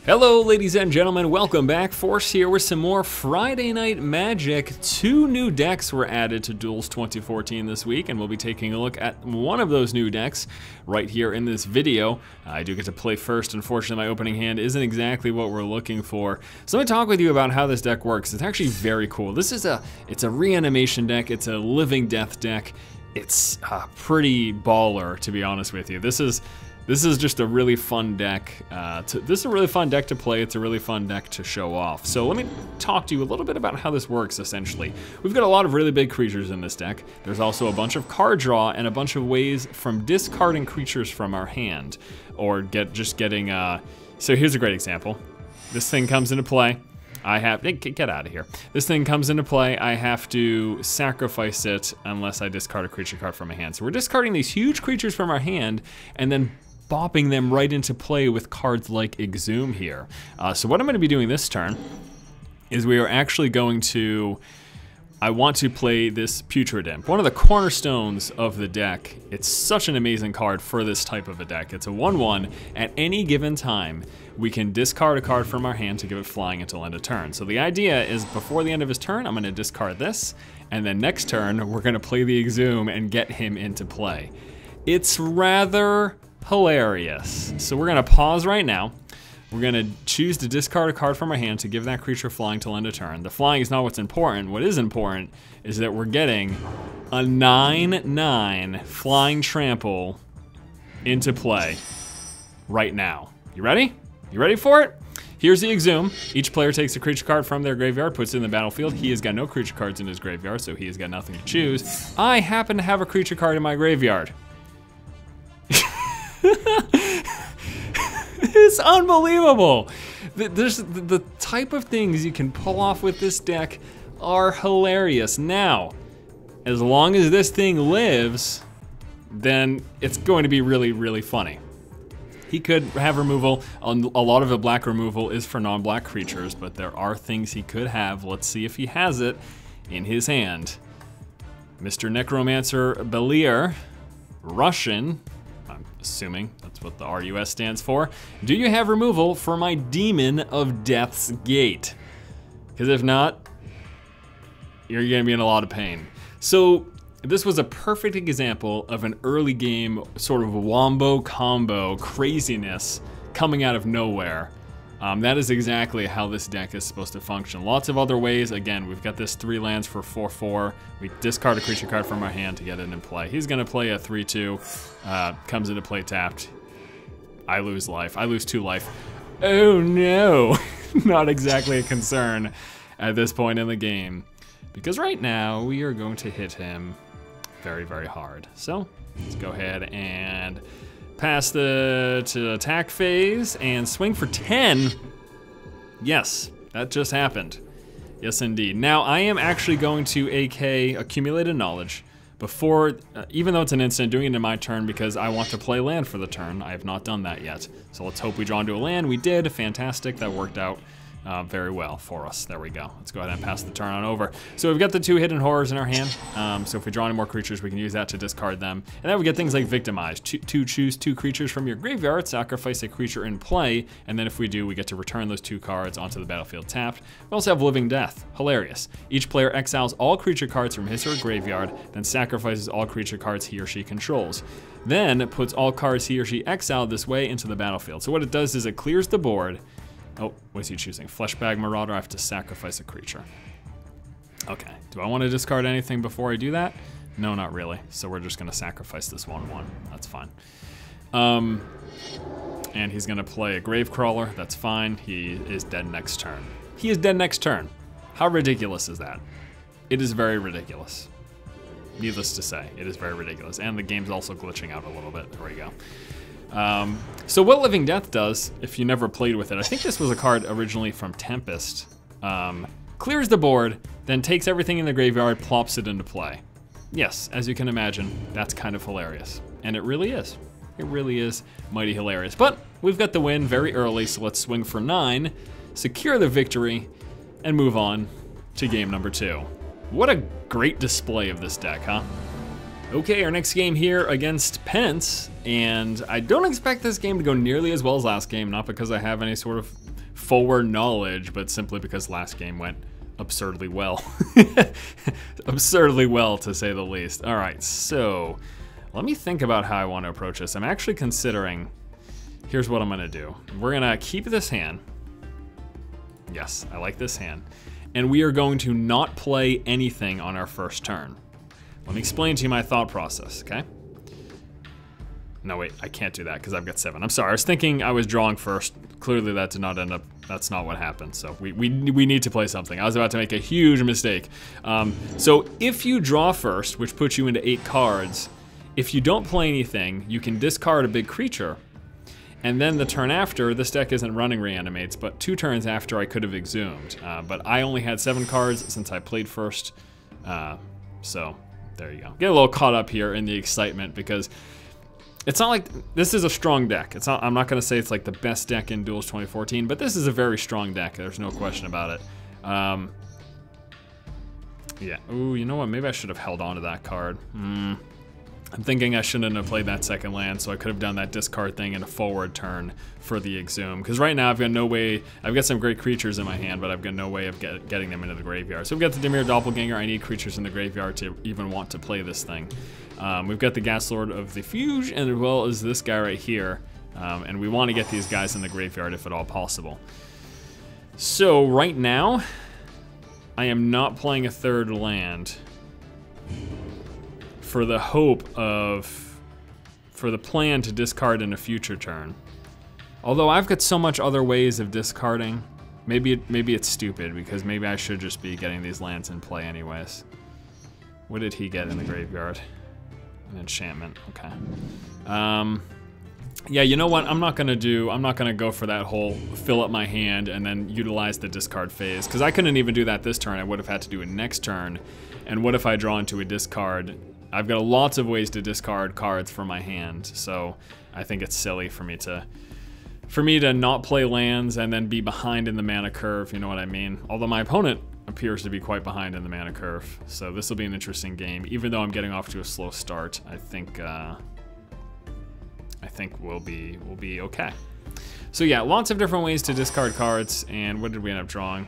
Hello ladies and gentlemen, welcome back. Force here with some more Friday Night Magic. 2 new decks were added to Duels 2014 this week, and we'll be taking a look at one of those new decks right here in this video. I do get to play first. Unfortunately, my opening hand isn't exactly what we're looking for. So let me talk with you about how this deck works. It's actually very cool. This is it's a reanimation deck. It's a living death deck. It's pretty baller, to be honest with you. This is just a really fun deck. This is a really fun deck to play. It's a really fun deck to show off. So let me talk to you a little bit about how this works, essentially. We've got a lot of really big creatures in this deck. There's also a bunch of card draw and a bunch of ways from discarding creatures from our hand, or getting. So here's a great example. This thing comes into play. Get out of here. This thing comes into play, I have to sacrifice it unless I discard a creature card from my hand. So we're discarding these huge creatures from our hand and then bopping them right into play with cards like EXHUME here. So what I'm gonna be doing this turn is we are actually going to, I want to play this Putrid Imp, one of the cornerstones of the deck. It's such an amazing card for this type of a deck. It's a 1/1. At any given time, we can discard a card from our hand to give it flying until end of turn. So the idea is before the end of his turn, I'm gonna discard this, and then next turn, we're gonna play the EXHUME and get him into play. It's rather hilarious. So we're gonna pause right now. We're gonna choose to discard a card from our hand to give that creature flying till end of turn. The flying is not what's important. What is important is that we're getting a 9/9 flying trample into play right now. You ready? You ready for it? Here's the EXHUME. Each player takes a creature card from their graveyard, puts it in the battlefield. He has got no creature cards in his graveyard, so he has got nothing to choose. I happen to have a creature card in my graveyard. It's unbelievable. The type of things you can pull off with this deck are hilarious. Now, as long as this thing lives, then it's going to be really, really funny. He could have removal. A lot of the black removal is for non-black creatures, but there are things he could have. Let's see if he has it in his hand. Mr. Necromancer Belier, Russian, I'm assuming that's what the RUS stands for. Do you have removal for my Demon of Death's Gate? Because if not, you're gonna be in a lot of pain. So this was a perfect example of an early game sort of wombo combo craziness coming out of nowhere. That is exactly how this deck is supposed to function. Lots of other ways. Again, we've got this 3 lands for 4/4. We discard a creature card from our hand to get it in play. He's gonna play a 3/2, comes into play tapped. I lose life, I lose 2 life. Oh no, not exactly a concern at this point in the game. Because right now, we are going to hit him very, very hard. So let's go ahead and pass to attack phase and swing for 10. Yes, that just happened. Yes, indeed. Now I am actually going to AK Accumulated Knowledge before, even though it's an instant, doing it in my turn because I want to play land for the turn. I have not done that yet. So let's hope we draw into a land. We did, fantastic, that worked out very well for us. There we go. Let's go ahead and pass the turn on over. So we've got the 2 hidden horrors in our hand. So if we draw any more creatures, we can use that to discard them. And then we get things like Victimize. Choose 2 creatures from your graveyard, sacrifice a creature in play, and then if we do, we get to return those 2 cards onto the battlefield tapped. We also have Living Death. Hilarious. Each player exiles all creature cards from his or her graveyard, then sacrifices all creature cards he or she controls. Then puts all cards he or she exiled this way into the battlefield. So what it does is it clears the board. Oh, what's he choosing? Fleshbag Marauder, I have to sacrifice a creature. Okay, do I want to discard anything before I do that? No, not really. So we're just gonna sacrifice this 1/1, that's fine. And he's gonna play a Gravecrawler, that's fine. He is dead next turn. He is dead next turn. How ridiculous is that? It is very ridiculous. Needless to say, it is very ridiculous. And the game's also glitching out a little bit, there we go. So what Living Death does, if you never played with it, I think this was a card originally from Tempest, clears the board, then takes everything in the graveyard, plops it into play. Yes, as you can imagine, that's kind of hilarious. And it really is. It really is mighty hilarious. But we've got the win very early, so let's swing for 9, secure the victory, and move on to game number 2. What a great display of this deck, huh? Okay, our next game here against Pence, and I don't expect this game to go nearly as well as last game, not because I have any sort of forward knowledge, but simply because last game went absurdly well. Absurdly well, to say the least. All right, so let me think about how I want to approach this. I'm actually considering, here's what I'm gonna do. We're gonna keep this hand. Yes, I like this hand. And we are going to not play anything on our first turn. Let me explain to you my thought process, okay? No, wait, I can't do that because I've got 7. I'm sorry, I was thinking I was drawing first. Clearly that did not end up, that's not what happened. So we need to play something. I was about to make a huge mistake. So if you draw first, which puts you into 8 cards, if you don't play anything, you can discard a big creature. And then the turn after, this deck isn't running reanimates, but 2 turns after I could have exhumed. But I only had 7 cards since I played first. So there you go. Get a little caught up here in the excitement because it's not like, this is a strong deck. It's not, I'm not gonna say it's like the best deck in Duels 2014, but this is a very strong deck. There's no question about it. Yeah, ooh, you know what? Maybe I should have held on to that card. I'm thinking I shouldn't have played that second land, so I could have done that discard thing in a forward turn for the Exhume. Because right now I've got no way, I've got some great creatures in my hand, but I've got no way of getting them into the graveyard. So we've got the Dimir Doppelganger. I need creatures in the graveyard to even want to play this thing. We've got the Gas Lord of the Fuge, and as well as this guy right here. And we want to get these guys in the graveyard if at all possible. So right now, I am not playing a third land for the hope of, for the plan to discard in a future turn. Although I've got so much other ways of discarding, maybe it's stupid because maybe I should just be getting these lands in play anyways. What did he get in the graveyard? An enchantment, okay. Yeah, you know what, I'm not gonna go for that whole fill up my hand and then utilize the discard phase, because I couldn't even do that this turn. I would have had to do it next turn, and what if I draw into a discard? I've got lots of ways to discard cards from my hand, so I think it's silly for me to not play lands and then be behind in the mana curve, you know what I mean? Although my opponent appears to be quite behind in the mana curve, so this will be an interesting game. Even though I'm getting off to a slow start, I think we'll be okay. So yeah, lots of different ways to discard cards, and what did we end up drawing?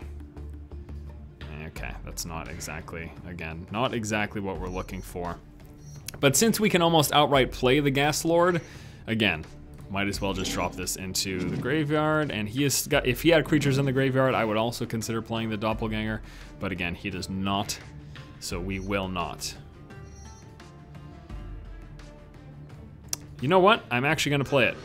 Okay, that's not exactly, again, not exactly what we're looking for. But since we can almost outright play the Gas Lord, again, might as well just drop this into the graveyard. And he has got, if he had creatures in the graveyard, I would also consider playing the Doppelganger. But again, he does not, so we will not. You know what? I'm actually gonna play it.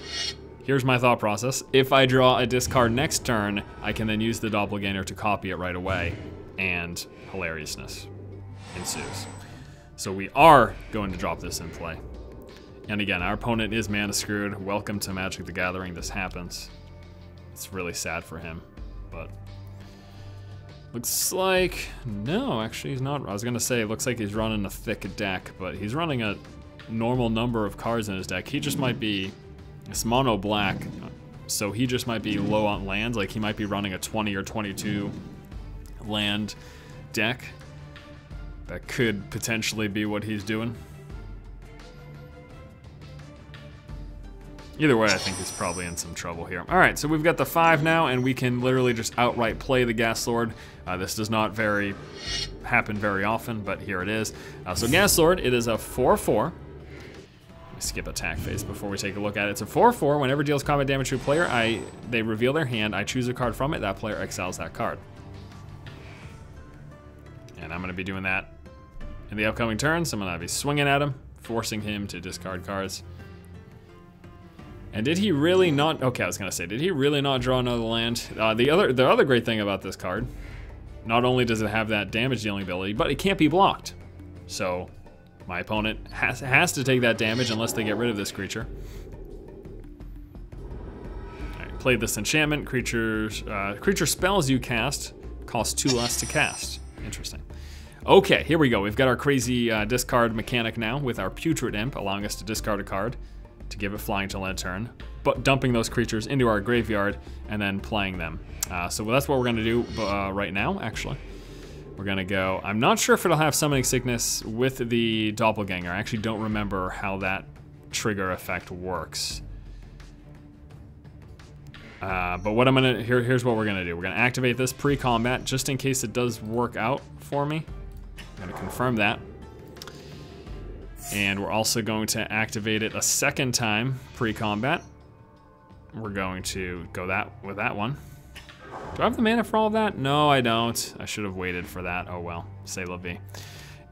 Here's my thought process. If I draw a discard next turn, I can then use the Doppelganger to copy it right away, and hilariousness ensues. So we are going to drop this in play. And again, our opponent is mana screwed. Welcome to Magic the Gathering, this happens. It's really sad for him, but looks like, no, actually he's not. I was gonna say, it looks like he's running a thick deck, but he's running a normal number of cards in his deck. He just might be, it's mono black, so he just might be low on lands. Like he might be running a 20 or 22 land deck. That could potentially be what he's doing. Either way, I think he's probably in some trouble here. All right, so we've got the 5 now, and we can literally just outright play the Gas Lord. This does not happen very often, but here it is. So Gas Lord, it is a 4/4. Let me skip attack phase before we take a look at it. It's a 4/4. Whenever it deals combat damage to a player, they reveal their hand. I choose a card from it. That player exiles that card. And I'm going to be doing that in the upcoming turns. I'm going to be swinging at him, forcing him to discard cards. And did he really not? Okay, I was gonna say, did he really not draw another land? The other great thing about this card, not only does it have that damage dealing ability, but it can't be blocked. So my opponent has to take that damage unless they get rid of this creature. All right, played this enchantment. Creature spells you cast cost 2 less to cast. Interesting. Okay, here we go. We've got our crazy discard mechanic now with our Putrid Imp, allowing us to discard a card to give it flying till end turn, but dumping those creatures into our graveyard and then playing them. So that's what we're gonna do right now, actually. We're gonna go, I'm not sure if it'll have Summoning Sickness with the Doppelganger. I actually don't remember how that trigger effect works. But what I'm gonna, here's what we're gonna do. We're gonna activate this pre-combat just in case it does work out for me. I'm gonna confirm that. And we're also going to activate it a second time pre-combat. We're going to go with that one. Do I have the mana for all of that? No, I don't. I should have waited for that. Oh well, c'est la vie.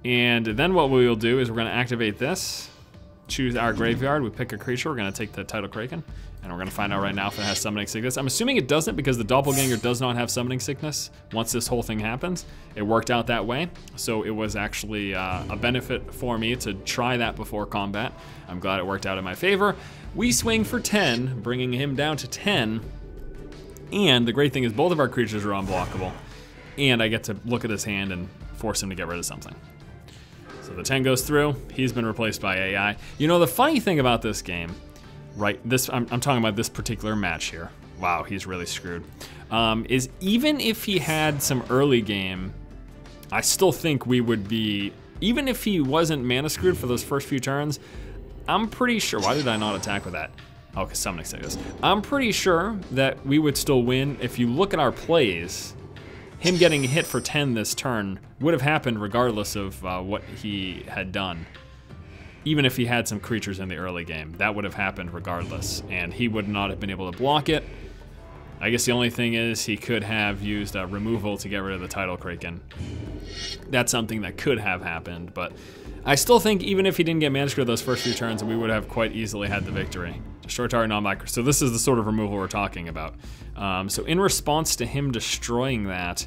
And then what we will do is we're gonna activate this, choose our graveyard, we pick a creature, we're gonna take the Tidal Kraken, and we're gonna find out right now if it has Summoning Sickness. I'm assuming it doesn't because the Doppelganger does not have Summoning Sickness once this whole thing happens. It worked out that way, so it was actually a benefit for me to try that before combat. I'm glad it worked out in my favor. We swing for 10, bringing him down to 10. And the great thing is both of our creatures are unblockable. And I get to look at his hand and force him to get rid of something. So the 10 goes through, he's been replaced by AI. You know, the funny thing about this game, right, I'm talking about this particular match here. Wow, he's really screwed. Is even if he had some early game, I still think we would be, even if he wasn't mana screwed for those first few turns, I'm pretty sure, why did I not attack with that? Oh, because Summoning Sickness. I'm pretty sure that we would still win. If you look at our plays, him getting hit for 10 this turn would have happened regardless of what he had done. Even if he had some creatures in the early game, that would have happened regardless, and he would not have been able to block it. I guess the only thing is he could have used removal to get rid of the Tidal Kraken. That's something that could have happened, but I still think even if he didn't get mana screwed those first few turns, we would have quite easily had the victory. Destroy target non-micro. So this is the sort of removal we're talking about. So in response to him destroying that,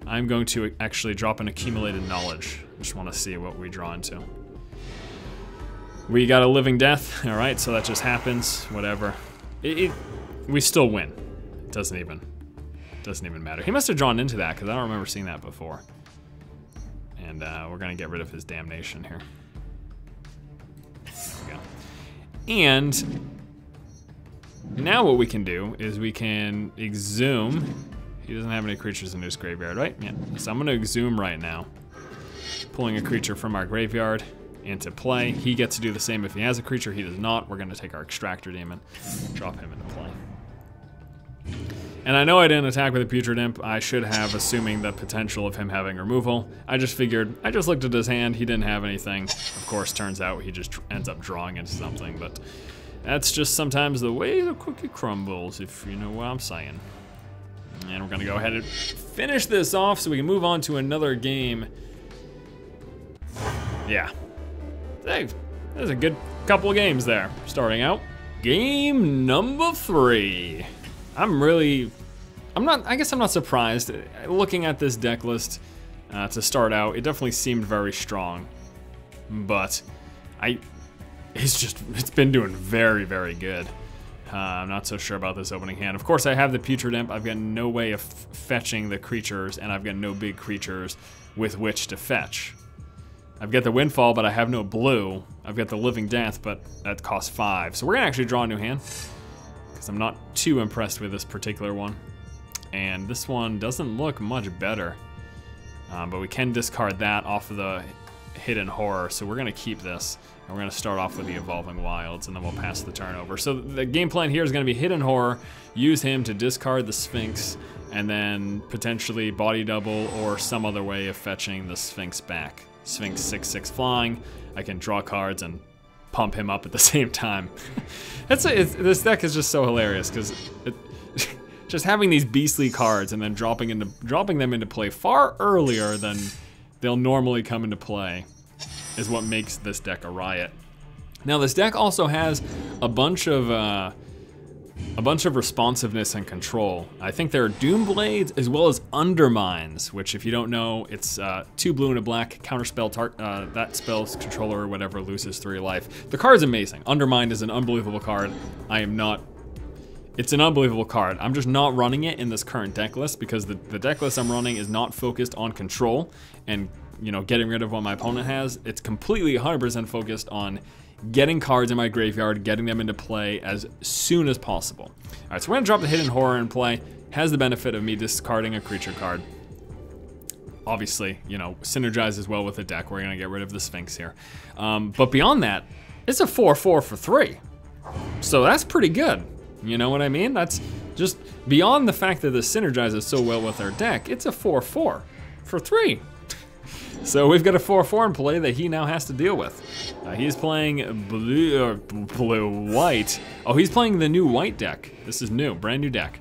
I'm going to actually drop an Accumulated Knowledge. I just want to see what we draw into. We got a Living Death. All right, so that just happens. Whatever. We still win. It doesn't even matter. He must have drawn into that because I don't remember seeing that before. And we're gonna get rid of his Damnation here. There we go. And now what we can do is we can exhume. He doesn't have any creatures in his graveyard, right? Yeah. So I'm gonna exhume right now, pulling a creature from our graveyard into play. He gets to do the same if he has a creature. He does not. We're gonna take our Extractor Demon, drop him into play. And I know I didn't attack with a Putrid Imp. I should have, assuming the potential of him having removal. I just figured, I just looked at his hand, he didn't have anything. Of course, turns out he just ends up drawing into something, but that's just sometimes the way the cookie crumbles, if you know what I'm saying. And we're gonna go ahead and finish this off so we can move on to another game. Yeah, there's a good couple of games there. Starting out, game number 3. I guess I'm not surprised. Looking at this deck list to start out, it definitely seemed very strong. But it's been doing very, very good. I'm not so sure about this opening hand. Of course, I have the Putrid Imp. I've got no way of fetching the creatures, and I've got no big creatures with which to fetch. I've got the Windfall, but I have no blue. I've got the Living Death, but that costs 5. So we're gonna actually draw a new hand, because I'm not too impressed with this particular one. And this one doesn't look much better. But we can discard that off of the Hidden Horror, so we're gonna keep this. And we're gonna start off with the Evolving Wilds, and then we'll pass the turn over. So the game plan here is gonna be Hidden Horror, use him to discard the Sphinx, and then potentially body double or some other way of fetching the Sphinx back. Sphinx 6/6 flying, I can draw cards and pump him up at the same time. This deck is just so hilarious because just having these beastly cards and then dropping them into play far earlier than they'll normally come into play is what makes this deck a riot. Now this deck also has a bunch of responsiveness and control. I think there are Doom Blades as well as Undermines, which if you don't know, it's 2 blue and a black, counterspell, that spell's controller or whatever loses 3 life. The card's amazing. Undermine is an unbelievable card. It's an unbelievable card. I'm just not running it in this current deck list because the deck list I'm running is not focused on control and getting rid of what my opponent has. It's completely 100% focused on getting cards in my graveyard, getting them into play as soon as possible. All right, so we're gonna drop the Hidden Horror in play. Has the benefit of me discarding a creature card. obviously, you know, synergizes well with the deck. We're gonna get rid of the Sphinx here. But beyond that, it's a 4/4 for 3. So that's pretty good. You know what I mean? That's just beyond the fact that this synergizes so well with our deck, it's a 4/4 for 3. So we've got a 4/4 in play that he now has to deal with. He's playing blue-white. Oh, he's playing the new white deck. This is new, brand new deck.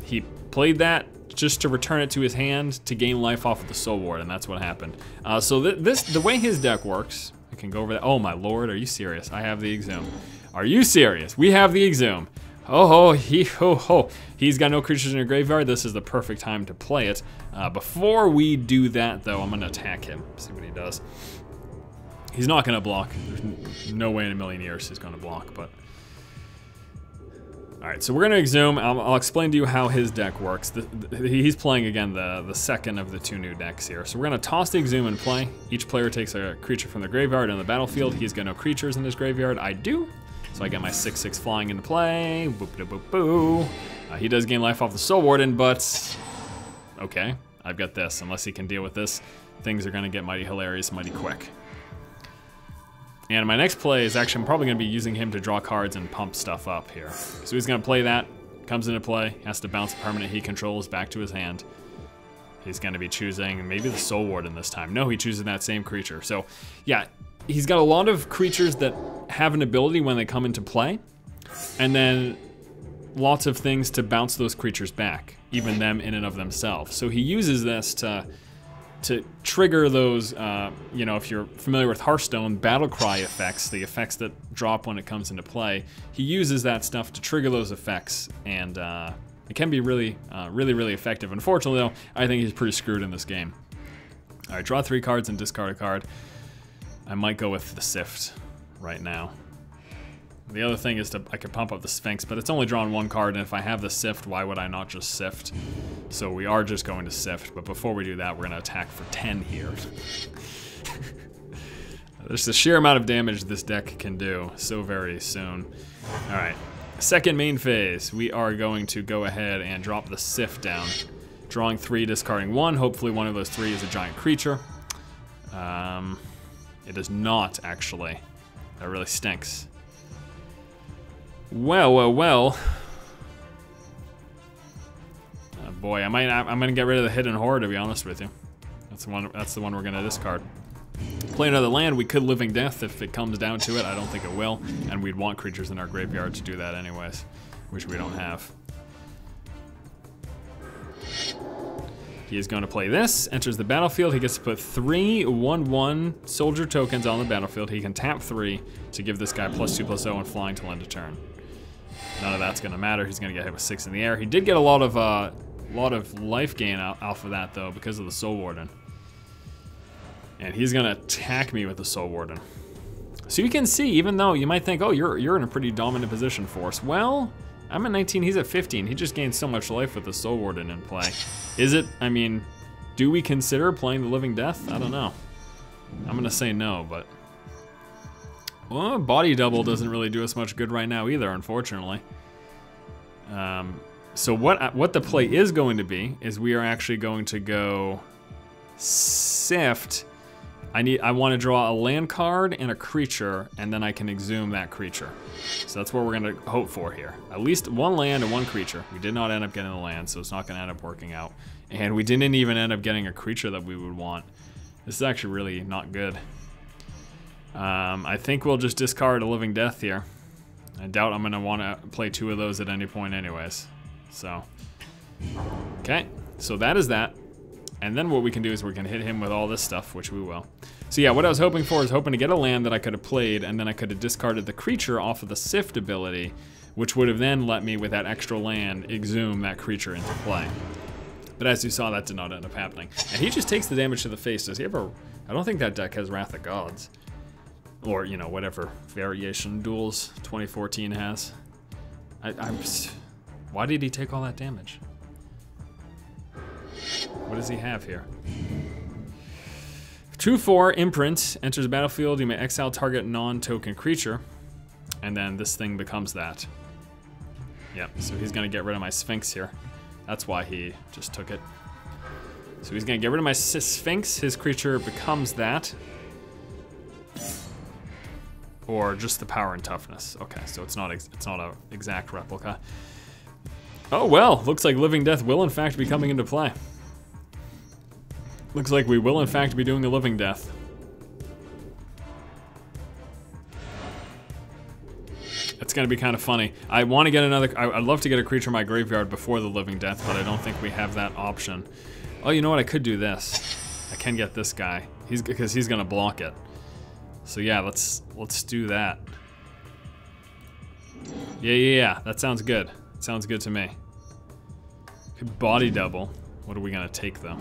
He played that just to return it to his hand to gain life off of the Soul Ward, and that's what happened. So the way his deck works, I can go over that. Oh my lord, are you serious? I have the EXHUME. Are you serious? We have the EXHUME. Oh, he's got no creatures in your graveyard. This is the perfect time to play it. Before we do that, though, I'm gonna attack him. See what he does. He's not gonna block. There's no way in a million years he's gonna block, but. All right, so we're gonna EXHUME. I'll explain to you how his deck works. He's playing, again, the second of the 2 new decks here. So we're gonna toss the EXHUME in play. Each player takes a creature from the graveyard on the battlefield. He's got no creatures in his graveyard. I do. So I get my 6/6 flying into play. Boop, boop, boop, boo. He does gain life off the Soul Warden, but okay, I've got this. Unless he can deal with this, things are gonna get mighty hilarious mighty quick. And my next play is actually, I'm probably gonna be using him to draw cards and pump stuff up here. So he's gonna play that, comes into play, has to bounce a permanent he controls back to his hand. He's gonna be choosing maybe the Soul Warden this time. No, he chooses that same creature. So yeah, he's got a lot of creatures that have an ability when they come into play, and then lots of things to bounce those creatures back, even them in and of themselves. So he uses this to trigger those, you know, if you're familiar with Hearthstone, battle cry effects, the effects that drop when it comes into play. He uses that stuff to trigger those effects, and it can be really, really effective. Unfortunately, though, I think he's pretty screwed in this game. All right, draw 3 cards and discard a card. I might go with the Sift right now. The other thing is I could pump up the Sphinx, but it's only drawn 1 card, and if I have the Sift, why would I not just Sift? So we are just going to Sift, but before we do that, we're gonna attack for 10 here. There's the sheer amount of damage this deck can do so very soon. All right, second main phase, we are going to go ahead and drop the Sift down. Drawing 3, discarding 1. Hopefully one of those 3 is a giant creature. It is not, actually. That really stinks. Well. Oh boy, I'm gonna get rid of the Hidden Horror, to be honest with you. That's the one we're gonna discard. Play another land. We could Living Death if it comes down to it. I don't think it will, and we'd want creatures in our graveyard to do that anyways, which we don't have. He is going to play this, enters the battlefield. He gets to put 3 1/1 soldier tokens on the battlefield. He can tap 3 to give this guy +2/+0 and flying till end of turn. None of that's gonna matter. He's gonna get hit with 6 in the air. He did get a lot of life gain off of that though, because of the Soul Warden. And he's gonna attack me with the Soul Warden. So you can see, even though you might think, oh, you're in a pretty dominant position for us. Well, I'm at 19, he's at 15. He just gained so much life with the Soul Warden in play. Is it, I mean, do we consider playing the Living Death? I don't know. I'm gonna say no, but. Well, body double doesn't really do us much good right now either, unfortunately. So what the play is going to be is we are actually going to go Sift. I want to draw a land card and a creature, and then I can EXHUME that creature. So that's what we're gonna hope for here. At least 1 land and 1 creature. We did not end up getting the land, so it's not gonna end up working out. And we didn't even end up getting a creature that we would want. This is actually really not good. I think we'll just discard a Living Death here. I doubt I'm gonna wanna play 2 of those at any point anyways. So, okay, so that is that. And then what we can do is we can hit him with all this stuff, which we will. So yeah, what I was hoping for is hoping to get a land that I could have played, and then I could have discarded the creature off of the Sift ability, which would have then let me, with that extra land, EXHUME that creature into play. But as you saw, that did not end up happening. And he just takes the damage to the face. Does he ever... I don't think that deck has Wrath of Gods. Or, you know, whatever variation Duels 2014 has. I'm just... Why did he take all that damage? What does he have here? 2/4 Imprint enters the battlefield. You may exile target non-token creature, and then this thing becomes that. Yep. So he's gonna get rid of my Sphinx here. That's why he just took it. So he's gonna get rid of my Sphinx. His creature becomes that. Or just the power and toughness. Okay, so it's not an exact replica. Oh well, looks like Living Death will in fact be coming into play. Looks like we will in fact be doing the Living Death. It's gonna be kind of funny. I want to get another, I'd love to get a creature in my graveyard before the Living Death, but I don't think we have that option. Oh, you know what, I could do this. I can get this guy, because he's gonna block it. So yeah, let's do that. Yeah, that sounds good. Sounds good to me. Could body double. What are we gonna take though?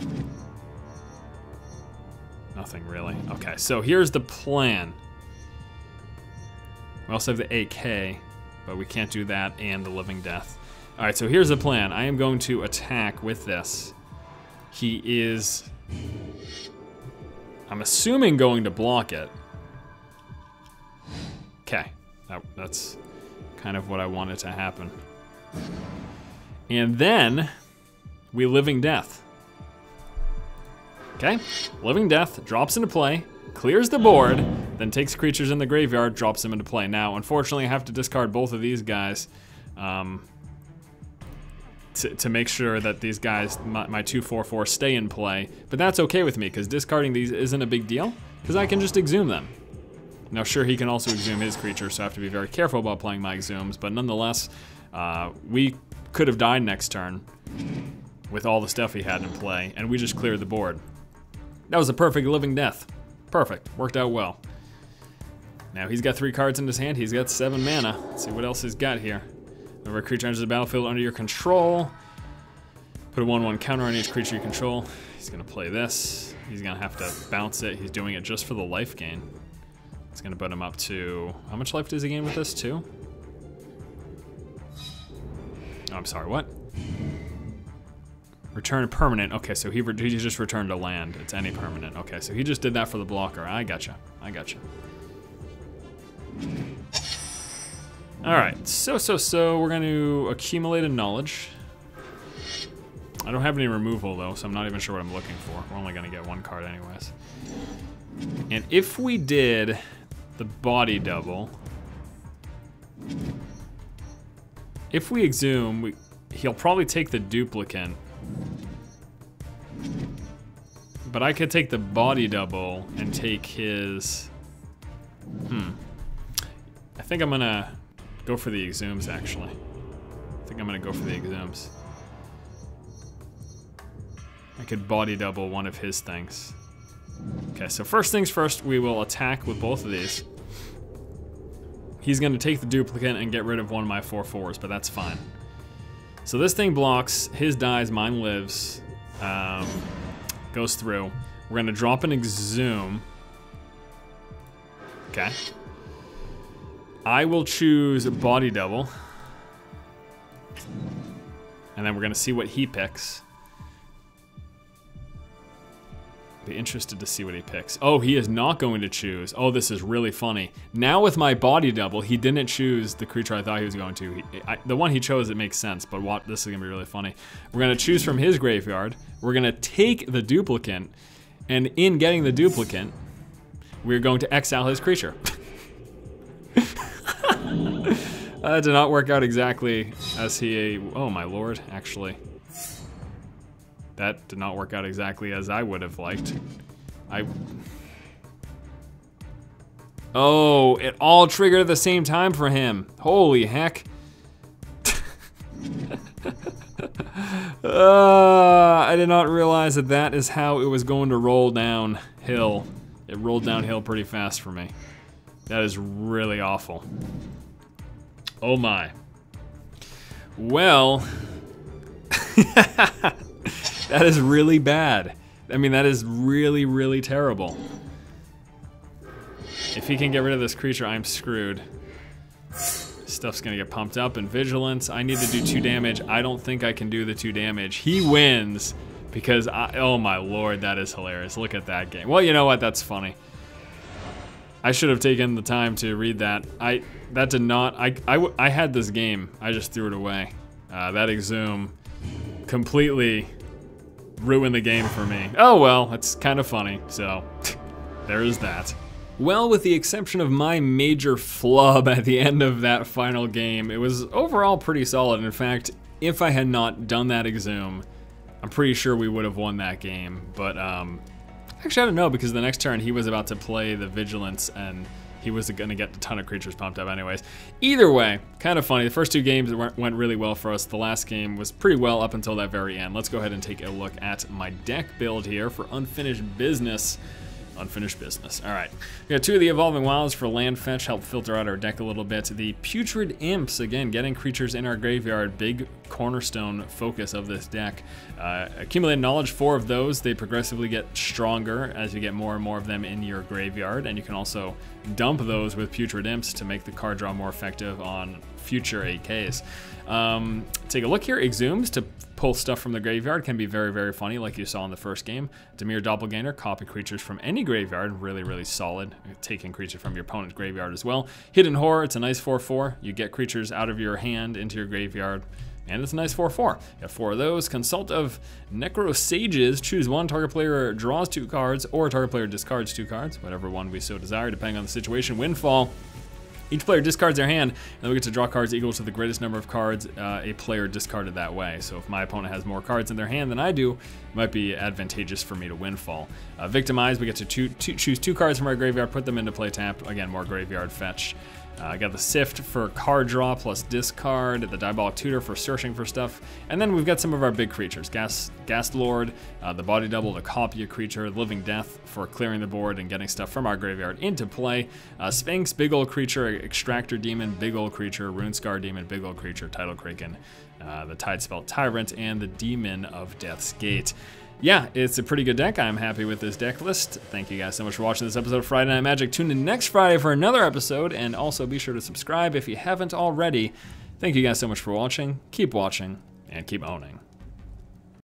Nothing really. Okay, so here's the plan. We also have the 8K, but we can't do that and the Living Death. All right, so here's the plan. I am going to attack with this. He is, I'm assuming, going to block it. Okay, that's kind of what I wanted to happen. And then we Living Death. Okay, Living Death drops into play, clears the board, then takes creatures in the graveyard, drops them into play. Now, unfortunately, I have to discard both of these guys to make sure that these guys, my 2/4/4, stay in play. But that's okay with me, because discarding these isn't a big deal, because I can just exhume them. Now, sure, he can also exhume his creature, so I have to be very careful about playing my exhumes, but nonetheless, we could have died next turn with all the stuff he had in play, and we just cleared the board. That was a perfect Living Death. Perfect, worked out well. Now he's got 3 cards in his hand, he's got 7 mana. Let's see what else he's got here. Whenever a creature enters the battlefield under your control, put a 1/1 counter on each creature you control. He's gonna play this. He's gonna have to bounce it. He's doing it just for the life gain. It's gonna put him up to, how much life does he gain with this, 2? Oh, I'm sorry, what? Return permanent. Okay, so he just returned a land. It's any permanent. Okay, so he just did that for the blocker. I gotcha. All right, so we're going to accumulate a knowledge. I don't have any removal though, so I'm not even sure what I'm looking for. We're only going to get 1 card anyways. And if we did the body double, if we exhume, he'll probably take the duplicate. But I could take the body double and take his... I think I'm gonna go for the exhumes, actually. I think I'm gonna go for the exhumes. I could body double one of his things. Okay, so first things first, we will attack with both of these. He's gonna take the duplicate and get rid of one of my 4/4s, but that's fine. So this thing blocks, his dies, mine lives, goes through. We're gonna drop an exhume. Okay. I will choose body double. And then we're gonna see what he picks. Be interested to see what he picks. Oh, he is not going to choose. Oh, this is really funny. Now with my body double, he didn't choose the creature I thought he was going to. The one he chose, it makes sense, but this is gonna be really funny. We're gonna choose from his graveyard. We're gonna take the duplicate, and in getting the duplicate, we're going to exile his creature. That did not work out exactly as he, oh my lord, actually. That did not work out exactly as I would have liked. Oh, it all triggered at the same time for him. Holy heck. I did not realize that is how it was going to roll downhill. It rolled downhill pretty fast for me. That is really awful. Oh my. Well, that is really bad. I mean, that is really, really terrible. If he can get rid of this creature, I'm screwed. Stuff's gonna get pumped up in Vigilance. I need to do 2 damage. I don't think I can do the 2 damage. He wins because oh my lord, that is hilarious. Look at that game. Well, you know what? That's funny. I should have taken the time to read that. That did not, I had this game. I just threw it away. That exhume completely ruin the game for me. Oh well, it's kind of funny, so there is that. Well, with the exception of my major flub at the end of that final game, it was overall pretty solid. In fact, if I had not done that EXHUME, I'm pretty sure we would have won that game. But actually, I don't know, because the next turn he was about to play the Vigilance and he was going to get a ton of creatures pumped up anyways. Either way, kind of funny. The first two games went really well for us. The last game was pretty well up until that very end. Let's go ahead and take a look at my deck build here for Unfinished Business. Unfinished business. All right, we got two of the Evolving Wilds for land fetch, help filter out our deck a little bit. The Putrid Imps, again, getting creatures in our graveyard, big cornerstone focus of this deck. Accumulate knowledge, 4 of those. They progressively get stronger as you get more and more of them in your graveyard, and you can also dump those with Putrid Imps to make the card draw more effective on future AKs. Take a look here. EXHUMEs to pull stuff from the graveyard can be very, very funny, like you saw in the first game. Dimir Doppelganger, copy creatures from any graveyard, really, really solid. Taking creatures from your opponent's graveyard as well. Hidden Horror, it's a nice 4/4. You get creatures out of your hand into your graveyard, and it's a nice 4/4. You got 4 of those. Consult of Necro Sages, choose one. Target player draws 2 cards, or target player discards 2 cards, whatever one we so desire, depending on the situation. Windfall. Each player discards their hand, and then we get to draw cards equal to the greatest number of cards a player discarded that way. So if my opponent has more cards in their hand than I do, it might be advantageous for me to windfall. Victimize, we get to choose 2 cards from our graveyard, put them into play tap. Again, more graveyard fetch. I got the Sift for card draw plus discard, the Diabolic Tutor for searching for stuff, and then we've got some of our big creatures. Ghast Lord, the Body Double to copy a creature, Living Death for clearing the board and getting stuff from our graveyard into play, Sphinx, big old creature, Extractor Demon, big old creature, Runescar Demon, big old creature, Tidal Kraken, the Tidespell Tyrant, and the Demon of Death's Gate. Yeah, it's a pretty good deck. I'm happy with this deck list. Thank you guys so much for watching this episode of Friday Night Magic. Tune in next Friday for another episode, and also be sure to subscribe if you haven't already. Thank you guys so much for watching. Keep watching, and keep owning.